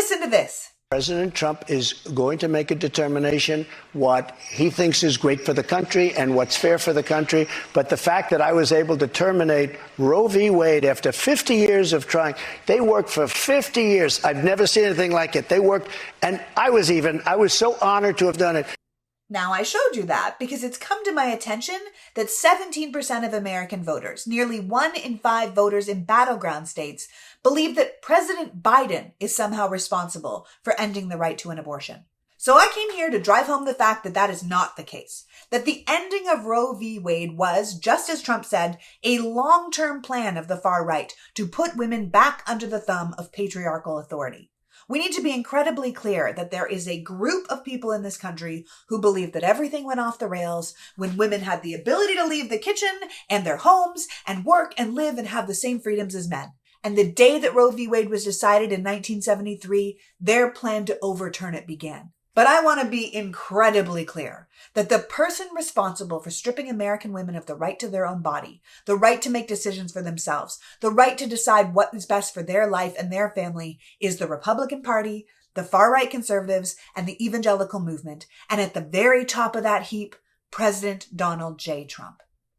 Listen to this. President Trump is going to make a determination what he thinks is great for the country and what's fair for the country. But the fact that I was able to terminate Roe v. Wade after 50 years of trying, they worked for 50 years. I've never seen anything like it. They worked, and I was so honored to have done it. Now, I showed you that because it's come to my attention that 17% of American voters, nearly 1 in 5 voters in battleground states, believe that President Biden is somehow responsible for ending the right to an abortion. So I came here to drive home the fact that that is not the case. That the ending of Roe v. Wade was, just as Trump said, a long-term plan of the far right to put women back under the thumb of patriarchal authority. We need to be incredibly clear that there is a group of people in this country who believe that everything went off the rails when women had the ability to leave the kitchen and their homes and work and live and have the same freedoms as men. And the day that Roe v. Wade was decided in 1973, their plan to overturn it began. But I want to be incredibly clear that the person responsible for stripping American women of the right to their own body, the right to make decisions for themselves, the right to decide what is best for their life and their family is the Republican Party, the far-right conservatives, and the evangelical movement. And at the very top of that heap, President Donald J. Trump.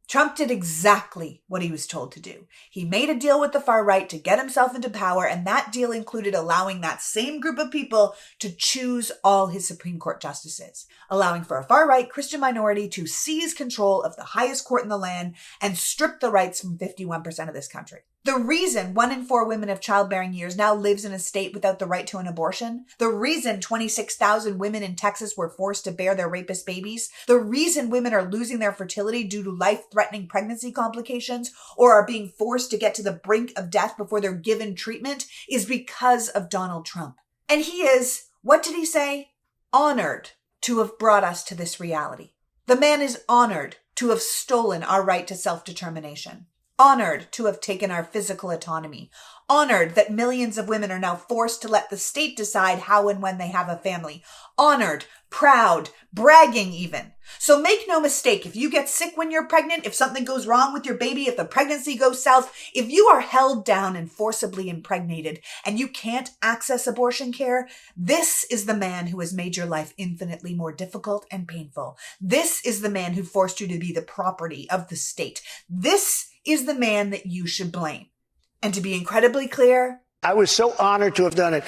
Trump did exactly what he was told to do. He made a deal with the far right to get himself into power, and that deal included allowing that same group of people to choose all his Supreme Court justices, allowing for a far-right Christian minority to seize control of the highest court in the land and strip the rights from 51% of this country. The reason 1 in 4 women of childbearing years now lives in a state without the right to an abortion, the reason 26,000 women in Texas were forced to bear their rapist babies, the reason women are losing their fertility due to life-threatening pregnancy complications or are being forced to get to the brink of death before they're given treatment is because of Donald Trump. And he is, what did he say? Honored to have brought us to this reality. The man is honored to have stolen our right to self-determination. Honored to have taken our physical autonomy. Honored that millions of women are now forced to let the state decide how and when they have a family. Honored, proud, bragging even. So make no mistake, if you get sick when you're pregnant, if something goes wrong with your baby, if the pregnancy goes south, if you are held down and forcibly impregnated and you can't access abortion care, this is the man who has made your life infinitely more difficult and painful. This is the man who forced you to be the property of the state. This is the man that you should blame. And to be incredibly clear, I was so honored to have done it.